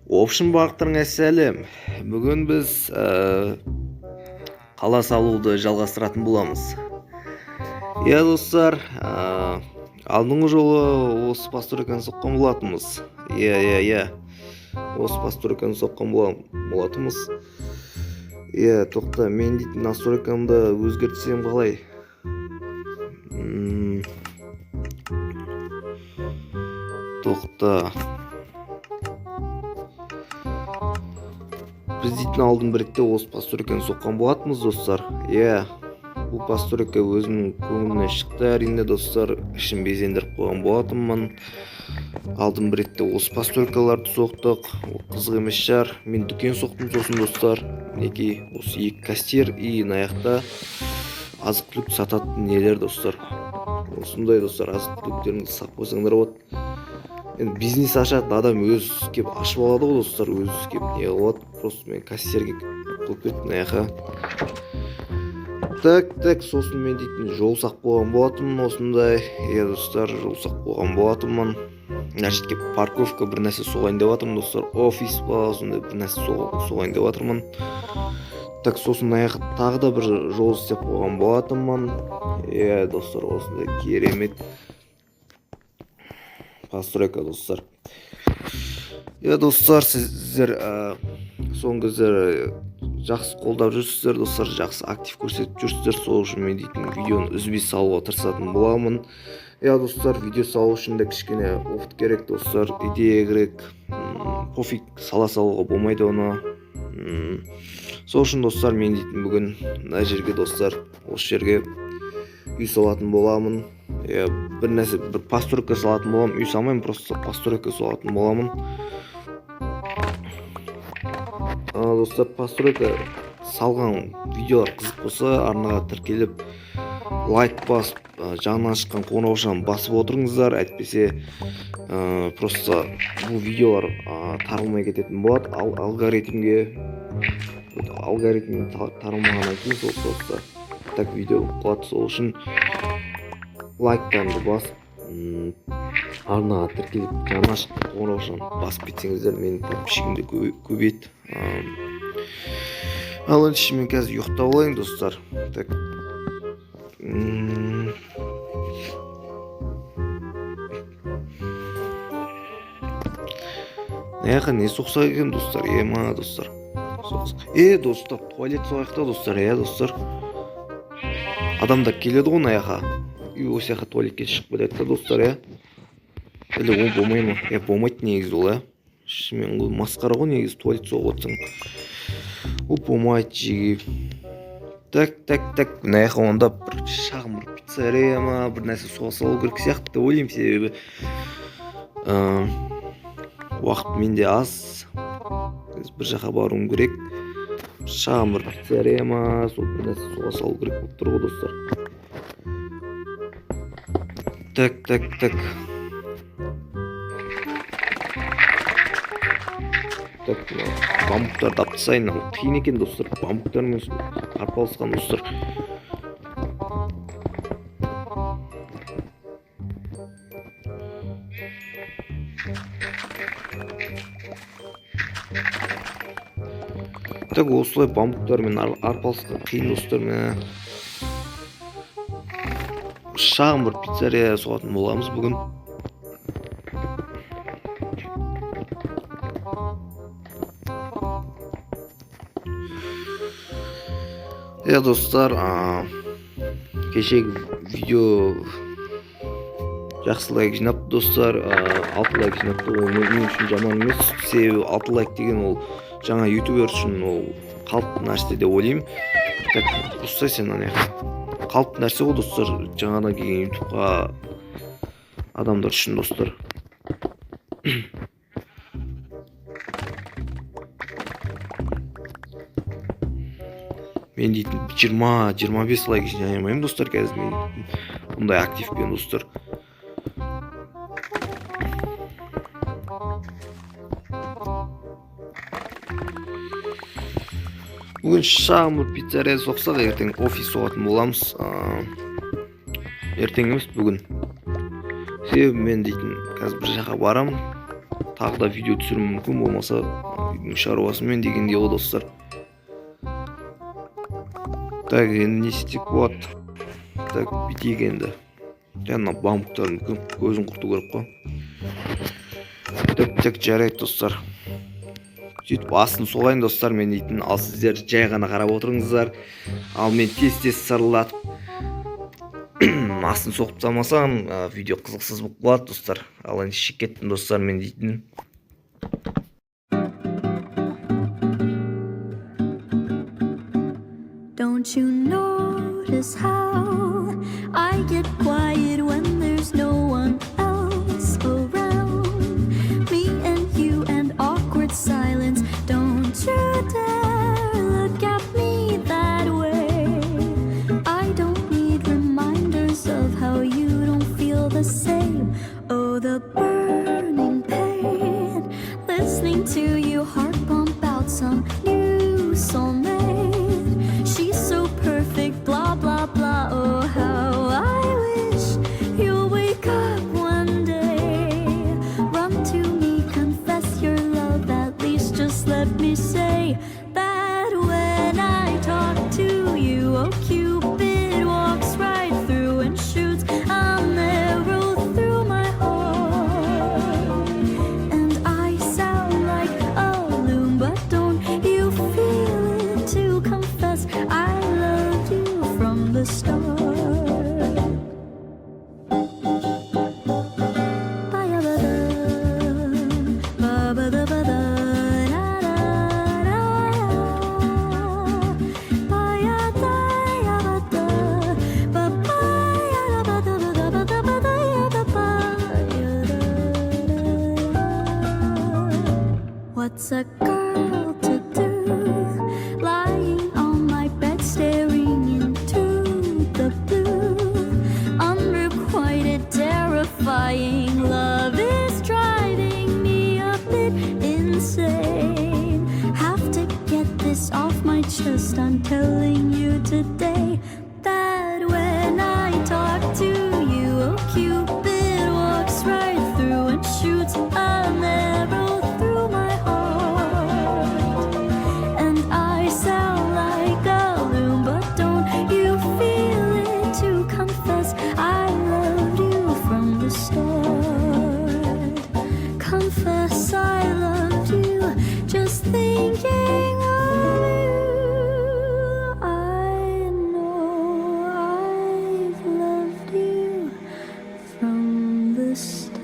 общем барлықтарыңа сәлем. Бүгін біз қала салуды жалғастыратын боламыз. Иә достар, алдыңғы жолы осы постройканы соққан болатынбыз. Иә. Осы постройканы соққан болатынбыз. Иә, тоқта, мен дейтін настройкамды өзгертсем қалай? Тоқта. Біз дейтін алдын бір ретте осы постройканы соққан болатынбыз достар. Иә, бұл постройка өзінің көңіліне шықты әрине достар. Ішін безендіріп қойған болатынмын. Алдын бір ретте осы постройкаларды соқтық. Қызық емес шығар. Мен дүкен соқтым сосын достар. Мінекей осы екі кассир и аяқта азық-түлік сататын нелер достар. Осындай достар, азық-түліктеріңізді сатып қойсаңдар болады. Енді бизнес ашатын адам өз кеп ашып алады ғой достар, өз кеп не қылады. Просто мен кассирге қойып кеттім аяққа. Так, сосын мен дейтін жол сақ болған болатынмын осындай. Иә достар, жол сақ болған болатынмын. Значит, кеп парковка бір нәрсе соғайын деп жатырмын достар. Офис па, осындай бір нәрсе соғайын деп жатырмын. Так, сосын аяққа тағы да бір жол істеп қойған болатынмын. Иә достар, осындай керемет постройка достар. Иә достар, сіздер соңғы кездері жақсы қолдап жүрсіздер достар, жақсы актив көрсетіп жүрсіздер. Сол үшін мен дейтін видеоны үзбей салуға тырысатын боламын. Иә достар, видео салу үшін де кішкене опыт керек достар, идея керек. Пофиг, салуға болмайды оны. Сол үшін достар, мен дейтін бүгін мына жерге достар, осы жерге үй салатын боламын. Бір нәрсе, бір постройка салатын боламын. Үй салмаймын, просто постройка салатын боламын. Достар, постройка салған видеолар қызық болса, арнаға тіркеліп, лайк басып, жаңынан шыққан қоңыраушаны басып отырыңыздар. Әйтпесе просто бұл видеолар таралмай кететін болады. Алгоритмге таралмағаннан кейін сол просто так видео қылады. Сол үшін лайктарды басып, арнаға тіркеліп, жаңа шыққан қоңыраушаны басып кетсеңіздер, менің подписчигімді көбейді. Ал енді мен қазір ұйықтап алайын достар. Так. Наяққа не соқса екен достар? Ма достар. Достар, туалет соғайықта достар, достар. Адамдар келеді ғой наяққа. Осы яққа туалетке шығып кетеді достар, Әлі ол болмай ма? Болмайды негізі ол, Шымен бұл масқара ғой негізі, туалет соғып отырсың. Ол болмайды жеге. Так, наяққа онда бір шағын бір пиццерия ма, бір нәрсе соға салу керек сияқты деп ойлаймын, себебі уақыт менде аз. Бір жаққа баруым керек. Шағын бір пиццерия ма, сол бір нәрсе соға салу керек болып тұр ғой достар. Так. Так, бамбуктарды алып тастайын. Қиын екен достар, бамбуктармен арпалысқан достар. Так, осылай бамбуктармен арпалысқан қиын достар. Шағын бір пиццерия соғатын боламыз бүгін. Достар, кешегі видео жақсы лайк жинапты достар. 6 лайк жинапты, ол мен үшін жаман емес. Себебі 6 лайк деген ол жаңа ютубер үшін ол қалыпты нәрсе деп ойлаймын. Так, ұстай сен аяқ. Қалыпты нәрсе ғой достар, жаңадан келген ютубқа адамдар үшін достар. Мен дейтін 20-25 лайк жинай алмаймын достар, қазір мен бұндай активпен достар. Бүгін шағын бір пиццерия соқсақ, ертең офис соғатын боламыз. Ертең емес, бүгін. Себебі мен дейтін қазір бір жаққа барамын. тағы да видео түсірім мүмкін, болмаса шаруасымен дегендей ғой достар. Так, енді не істеп болады? Так, бүйтейік енді. Жаңа бамбуктарын көзін құрту керек қой. Так, жарайды достар. Сөйтіп астын соғайын достар, мен дейтін. Ал сіздер жай ғана қарап отырыңыздар. Ал мен тез сарылатып астын соғып тастамасам, видео қызықсыз болып қалады достар. Ал енді шек кеттім достар, мен дейтін. Don't you notice how I get quiet when there's no one else around? Me and you and awkward silence. Don't you dare look at me that way. I don't need reminders of how you don't feel the same. Oh, the burning pain, listening to you heart pump out some new soulmate. She's so perfect, blah blah blah. Oh, how I wish you'll wake up one day. Run to me, confess your love. At least just let me say that when I talk to you, oh Cupid walks right through and shoots an arrow through my heart. And I sound like a loon, but don't you feel it to confess I loved you from the start. What's a girl to do, lying on my bed staring into the blue? Unrequited, terrifying love is driving me a bit insane. Have to get this off my chest. I'm telling you today that when I talk to you, oh Cupid walks right through and shoots an arrow through my heart. And I sound like a loon, but don't you feel it to confess I loved you from the start? Confess I loved you, just thinking of you. I know I've loved you from the start.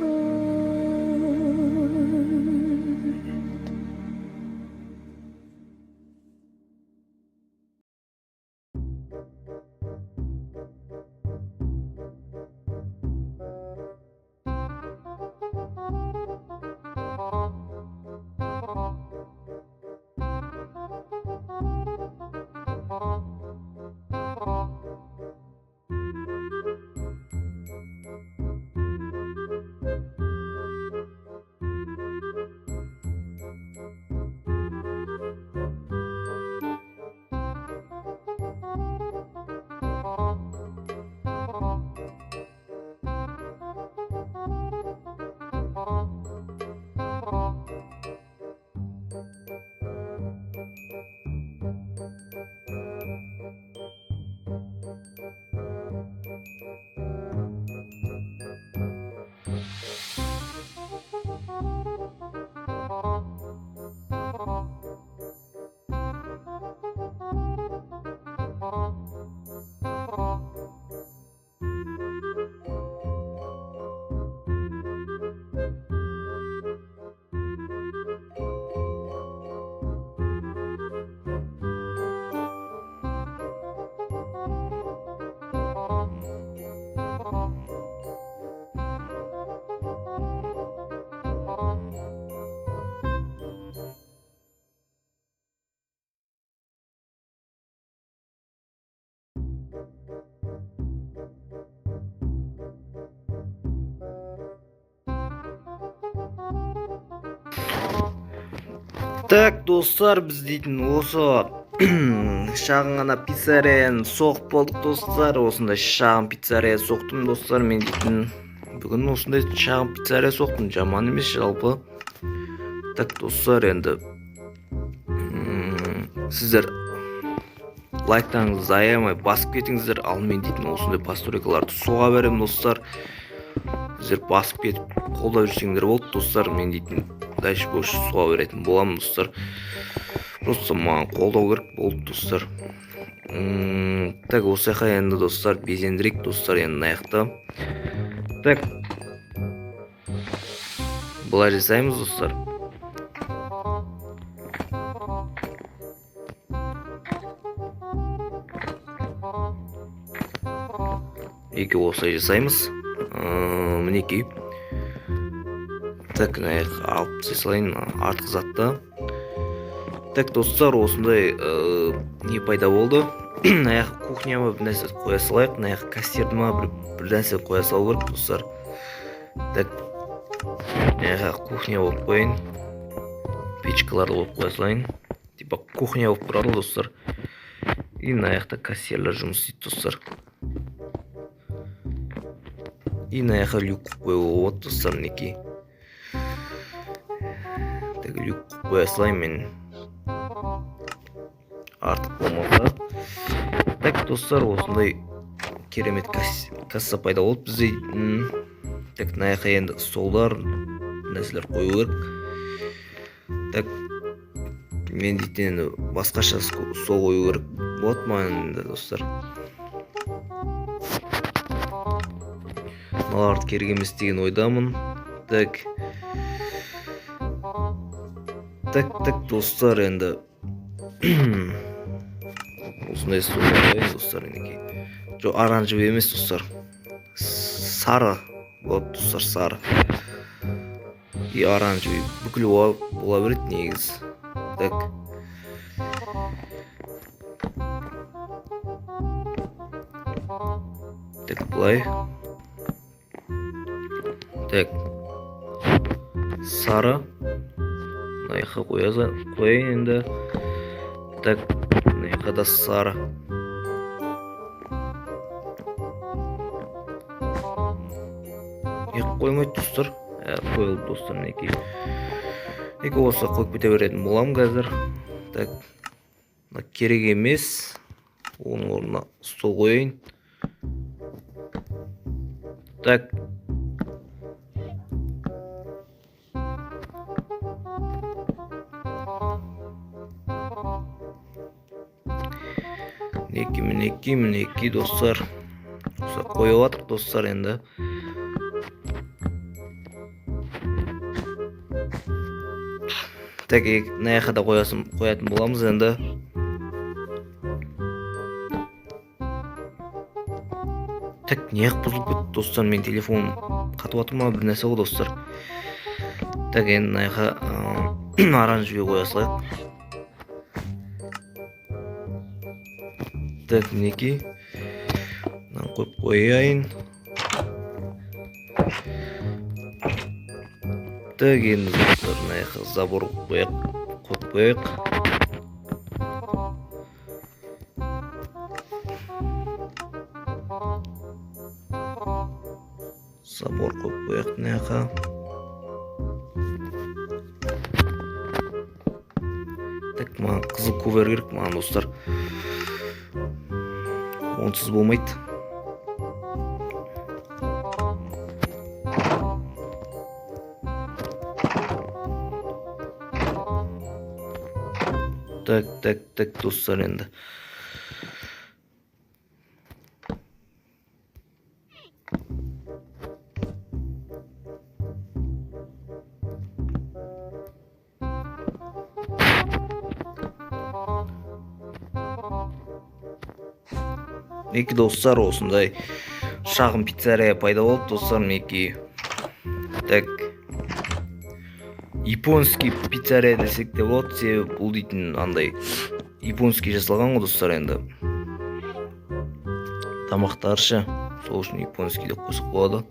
Так, достар, біз дейтін осы шағын ғана пиццерияны соғып болдық достар. Осындай шағын пиццерия соқтым достар. Мен дейтін бүгін осындай шағын пиццерия соқтым. Жаман емес жалпы. Так достар, енді сіздер лайктарыңызды аямай басып кетіңіздер. Ал мен дейтін осындай постройкаларды соға беремін достар. Сіздер басып кетіп қолдап жүрсеңдер болды достар. Мен дейтін дальше больше соға беретін боламын достар. Просто маған қолдау керек болды достар. Так, осы жаққа енді достар безендірейік достар, енді аяқта. Так, былай жасаймыз достар. Екі осылай жасаймыз. Мінекей. Так, аяқ алып тастайын артқы затты. Так достар, осындай не пайда болды. Аяқ кухняма бір нәрсе қоя салайық. Аяқ кастердіма бір нәрсе қоя салу керек достар. Так, аяқ кухня болып қойын. Печкаларды болып қоя салайын. Типа кухня болып тұрады достар. И аяқта кассирлер жұмыс істейді достар. И аяққа люк қойып болады достар, мінекей. Так, люк қоя салайын мен. Артық болмаса. Так достар, осындай керемет касса пайда болды бізде. Так, аяққа енді столдар, нәрселер қою керек. Так, мен дейтін енді басқаша стол қою керек болады ма енді достар. Мыналарды керек емес деген ойдамын. Так достар, енді осындай стол қояйын достар, мінекей. Жоқ, оранжевый емес достар, сары болады достар, сары. И оранжевый бүкіл бола береді негіз. Так, былай. Так, сары аяққа қояйын енді. Так, аяққа да сары. Аяқ қоймайды достар. Қойылды достар, мінекей. Екі осы қойып кете беретін боламын қазір. Так, керек емес. Оның орнына стол қояйын. Так, мінекей достар. Осы қойып атыр достар енді. Так, аяққа да қоятын боламыз енді. Так, неғып бұзылып кетті достар, мен телефон қатып атыр ма, бір нәрсе ғой достар. Так, енді аяққа оранжевый қоя салайық. Так, мінекей. Қойып қояйын. Так, енді достар, аяққа забор қойып қояйық. Забор қойып қояйық аяққа. Так, маған қызыл ковер керек маған достар. Онсыз болмайды. Так достар, енді Мінекей достар, осындай шағын пиццерия пайда болды достар, мінекей. Так, японский пиццерия десек те болады, себебі бұл дейтін андай японский жасалған ғой достар, енді тамақтаршы, сол үшін японский деп қосып болады.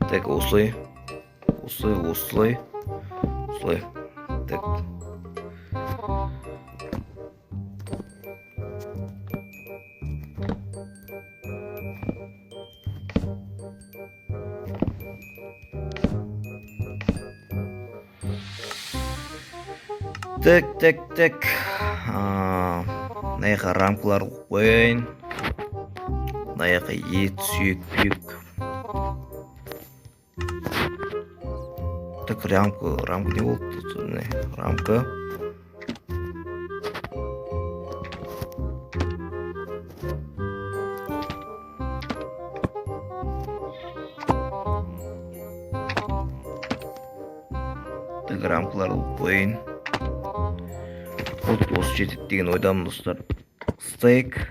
Так, осылай. Так, Так. Мына жаққа рамкалар қойып қояйын. Мына жаққа ет, сүйек, пүйек. Так, рамка не болды тут? Міне, рамка. Так, рамкаларды қойын. Вот осы жетеді деген ойдамын достар. Стейк,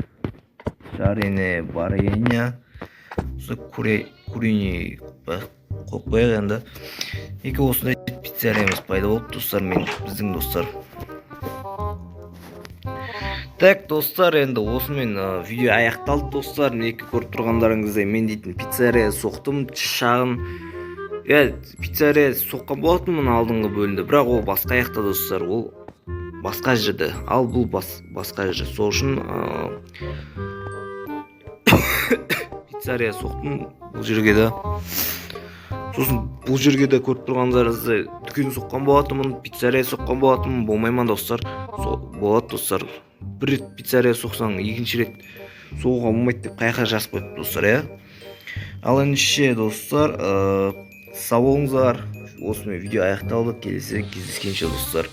жареное варенье, курини қойып қояйық енді. Екі осындай пиццериямыз пайда болды достар, біздің достар. Так достар, енді осымен видео аяқталды достар. Екі көріп тұрғандарыңыздай мен дейтін пиццерия соқтым, шағын. Пиццерия соққан болатынмын алдыңғы бөлімде, бірақ ол басқа аяқта достар, ол басқа жерде, ал бұл басқа жерде. Сол үшін пиццерия соқтым бұл жерге де. Сосын бұл жерге де көріп тұрғандарыңыздай дүкен соққан болатынмын, пиццерия соққан болатынмын, болмайман достар. Болады достар. Бір рет пиццерия соқсаң, екінші рет соғуға болмайды деп қайқа жазып қойып достар, Ал ендеше достар, сау болыңыздар. Осымен видео аяқталды. Келесі кездескенше достар.